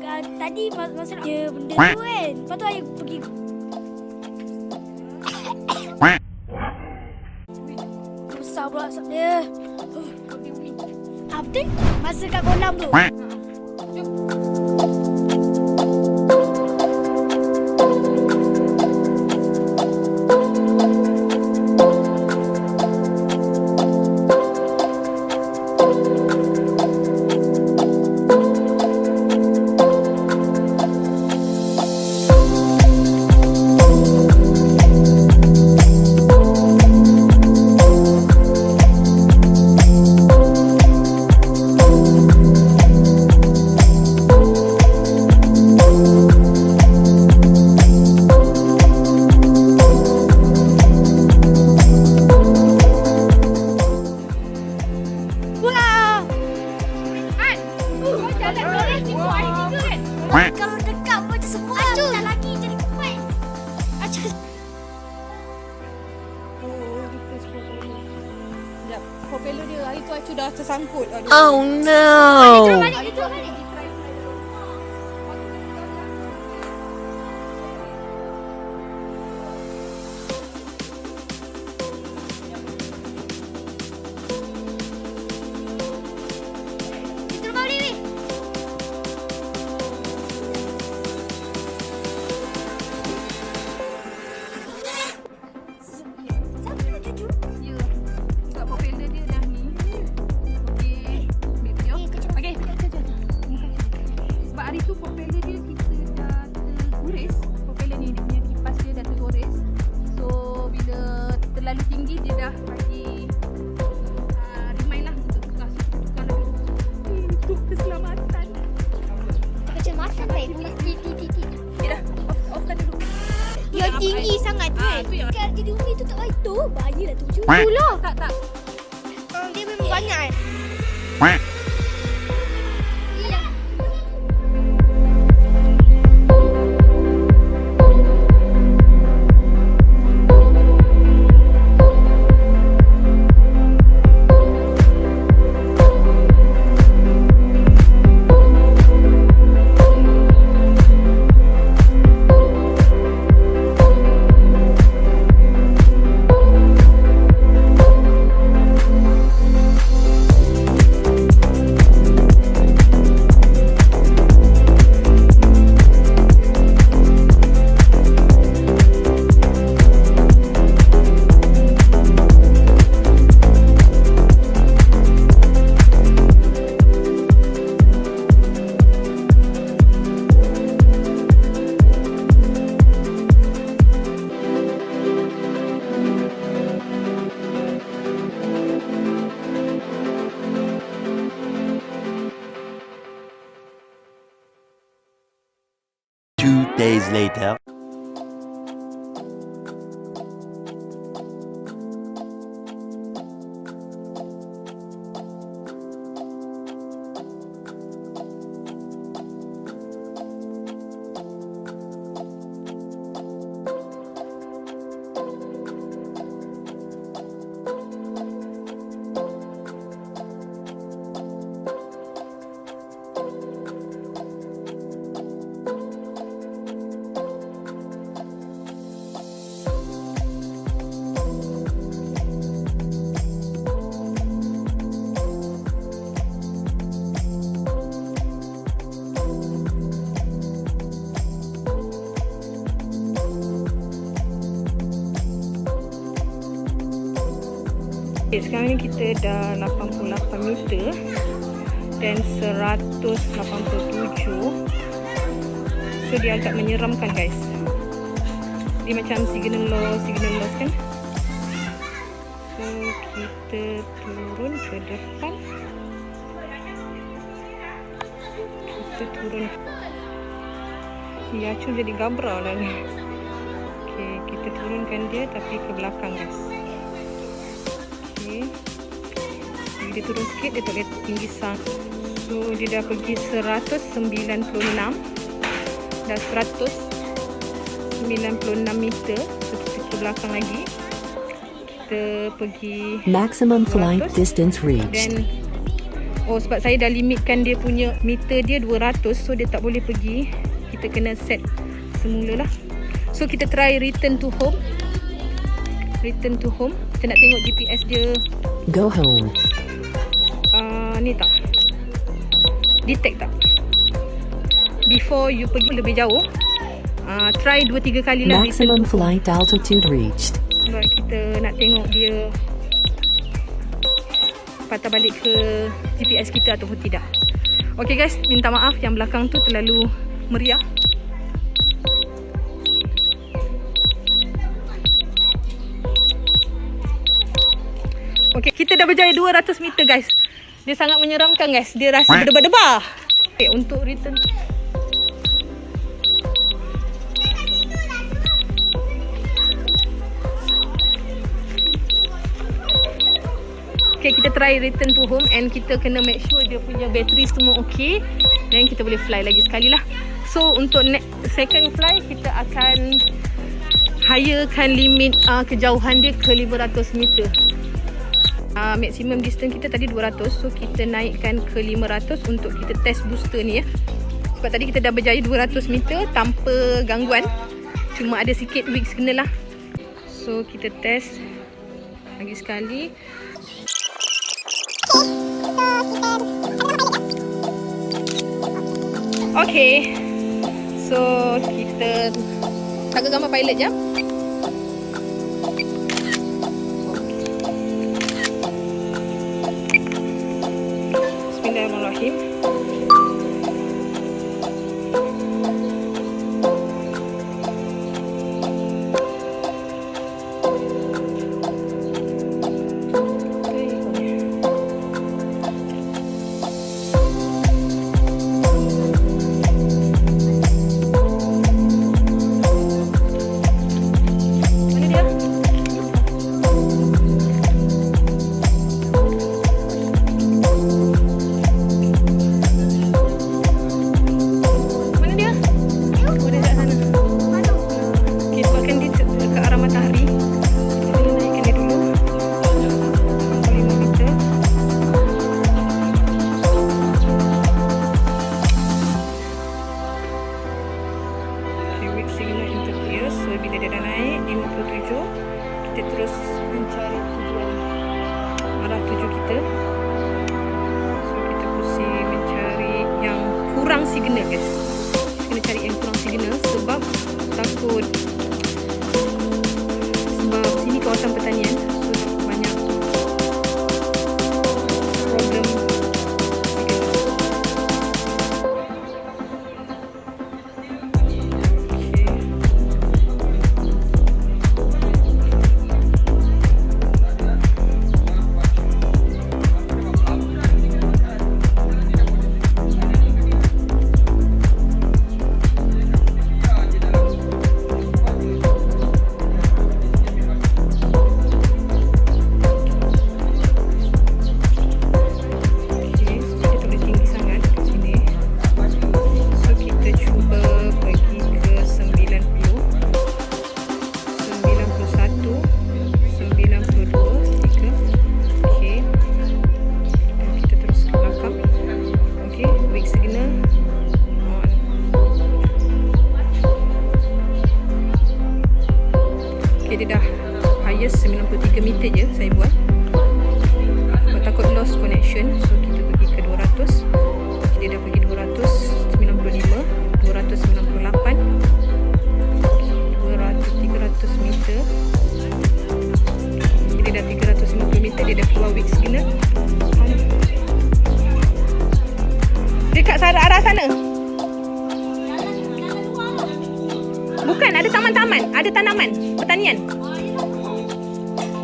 Tadi masa dia benda tu kan. Lepas tu ayah pergi. Besar pula asap dia. Apa masa kat kolam tu? Kalau dekat pun macam semua tak lagi jadi kuat. Sekejap, propeller dia hari tu Acu dah tersangkut. Oh no. Balik. Hari tu propeller dia kita dah tergores. Propeller ni dia punya kipas dia dah tergores. So bila terlalu tinggi dia dah bagi remind lah untuk tukar lagi. Untuk keselamatan. Kecemasan baik. Okay dah, off-kan dulu. Yang tinggi sangat tu kan. Tu yang Kan jadi umi tu tak baik tu. Bahayalah tu. Itulah. tak. Dia memang banyak kan. Days later. Okay, sekarang ni kita dah 88 meter dan 187. So dia agak menyeramkan guys. Dia macam signal loss kan. So kita turun ke depan. Kita turun. Ya, Acu jadi gabra lah ni. Okay, kita turunkan dia tapi ke belakang guys. Dia turun sikit, dia tak boleh tinggi sangat. So dia dah pergi 196 dah 196 meter. So kita ke belakang lagi, kita pergi Maximum flight 100. distance reached. Dan Oh, sebab saya dah limitkan dia punya meter dia 200. So dia tak boleh pergi. Kita kena set semula lah. So kita try return to home. Return to home. Kita nak tengok GPS dia. Go home. Ni tak detect tak. Before you pergi lebih jauh, try 2-3 kali lah. Maximum flight altitude reached. Sebab kita nak tengok dia patah balik ke GPS kita ataupun tidak. Okay guys, minta maaf yang belakang tu terlalu meriah. Okay, kita dah berjaya 200 meter guys. Dia sangat menyeramkan guys. Dia rasa berdebar-debar. Okay, untuk return. Okay, kita try return to home and kita kena make sure dia punya bateri semua okay. Dan kita boleh fly lagi sekali lah. So, untuk second fly, kita akan higherkan limit kejauhan dia ke 500 meter. Maximum distance kita tadi 200. So kita naikkan ke 500 untuk kita test booster ni ya. Sebab tadi kita dah berjaya 200 meter tanpa gangguan. Cuma ada sikit weak signal lah. So kita test lagi sekali. Okay. So kita tangga gambar pilot je. Bismillahirrahmanirrahim. Signal guys, kena cari yang kurang signal sebab takut, sebab sini kawasan pertanian, so banyak problem dia dah highest 93 meter je saya buat. Sebab takut lost connection, so kita pergi ke 200. Dia dah pergi 295, 298, 300 meter. Dia dah 350 meter, dia dah keluar weak signal. Dekat arah sana. Bukan, ada taman-taman, ada tanaman, pertanian.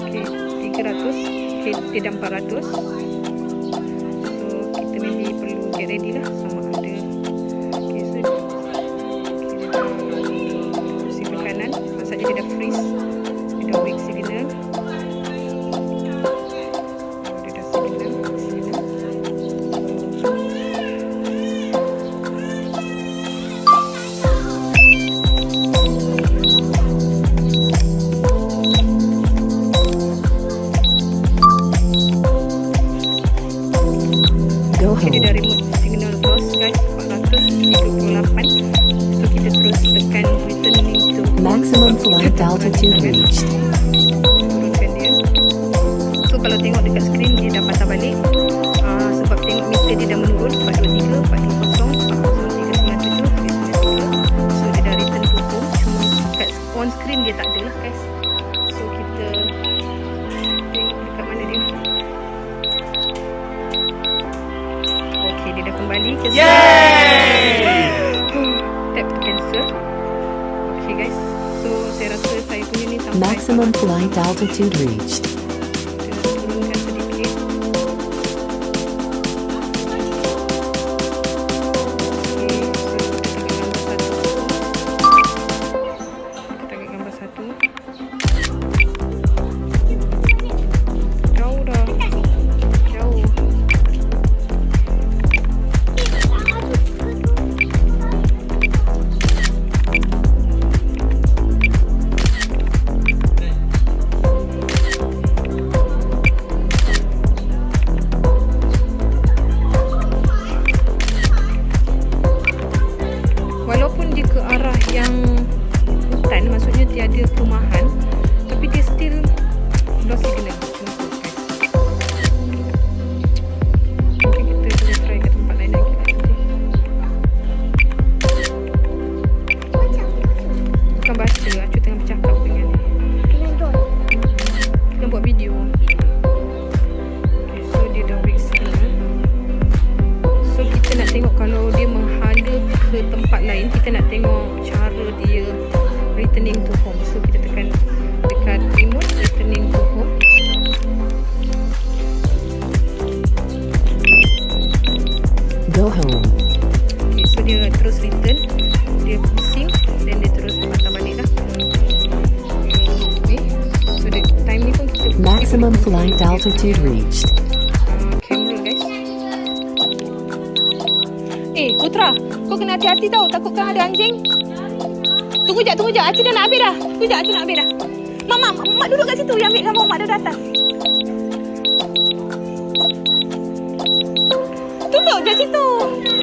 Okey, 300. Okey, dia dah 400. So, kita maybe perlu get ready lah sama ada. Okey, so dia dah kursi ke kanan. Maksudnya dia dah freeze. Dia dah weak signal. Dia dah signal. flight altitude reached. Turunkan dia. So kalau tengok dekat skrin dia dah patah balik. Sebab tengok meter dia dah menurun 423, 420, 420, 497, 493. So dia dah return to home. Cuma kat on screen dia tak ada lah guys. So kita tengok dekat mana dia. Okay, dia dah kembali ke sini. Tap to cancel. Okay guys. So saya rasa saya punya ni sampai Maximum flight altitude reached. kita turunkan sedikit. Okay, so kita target gambar satu. Jauh dah. Jauh. Walaupun dia ke arah yang hutan, maksudnya tiada perumahan, tapi dia still lost signal. Mungkin kita boleh try ke tempat lain lagi nanti. Bukan baca, Acu tengah bercakap dengan ni. Tengah buat video. Okay, so dia dah weak signal. So kita nak tengok kalau dia menghala ke tempat lain, kita nak tengok cara dia returning to home. So kita tekan dekat remote returning to home. Go home. Okay, so dia terus return, dia pusing dan dia terus patah balik lah. Okay, so the time ni pun kita Maximum flight altitude reached. camera guys. Putra, kau kena hati-hati tau, takutkan ada anjing. Tunggu jap, Aci dah nak habis dah. Tunggu jap, Aci nak habis dah. Mak duduk kat situ, yang ambil gambar mak dah atas. Duduk je situ.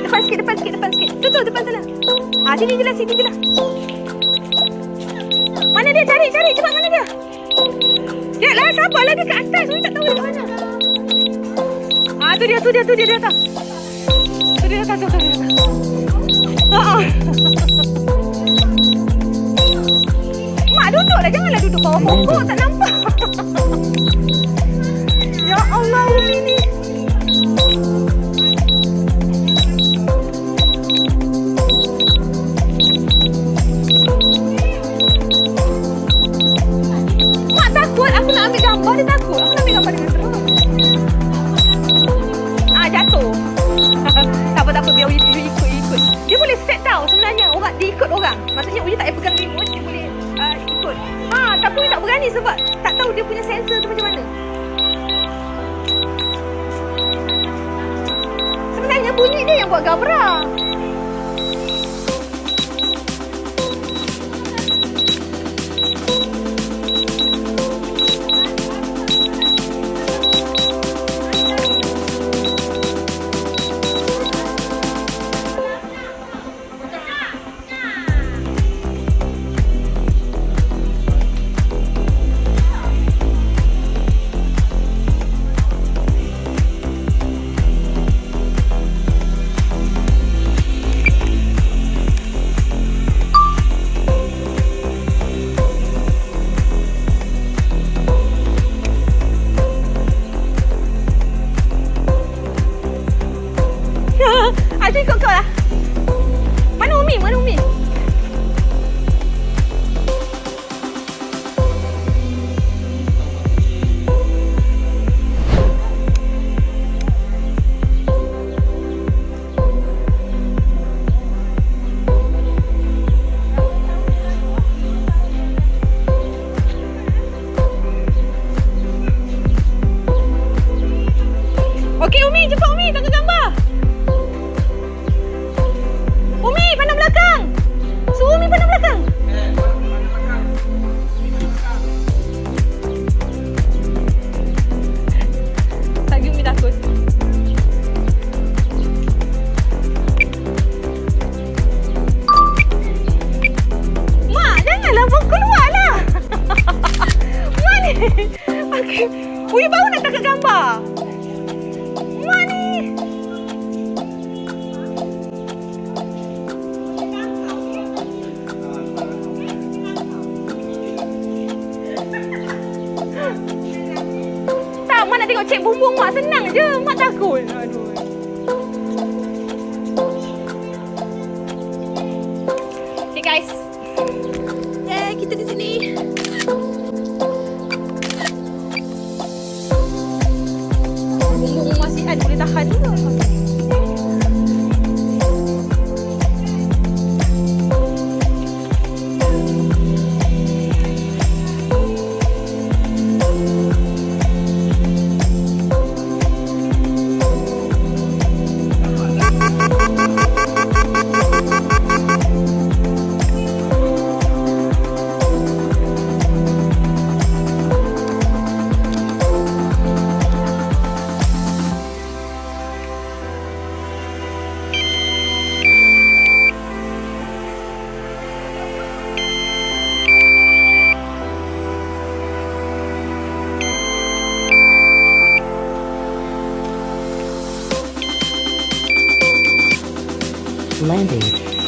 Depan sikit. Tutup depan sana. Sini je lah. Mana dia? Cari. Cepat, mana dia? Sekejap lah, sabarlah, dia kat atas. Saya tak tahu dia kat mana. Tu dia datang. Tu. Mak duduklah, janganlah duduk bawah pokok, tak nampak. Ya Allah, Umi ni. Mak takut, aku nak ambil gambar, dia takut. Aku nak ambil gambar dengan terus. Jatuh. Tak apa, biar Uji ikut. Dia boleh set tau sebenarnya. Dia ikut orang. Maksudnya Uji tak payah pegang remote, dia boleh ikut. Tapi Uji tak berani sebab tak tahu dia punya sensor tu macam mana. Sebenarnya bunyi dia yang buat gabra. Boya baru nak tangkap gambar. Mak ni. Tak, mak nak tengok cek bumbung mak. Senang je. Mak takut. Aduh. Okay guys. Kita di sini. Bumbung masih ada, boleh tahan ke? Landing.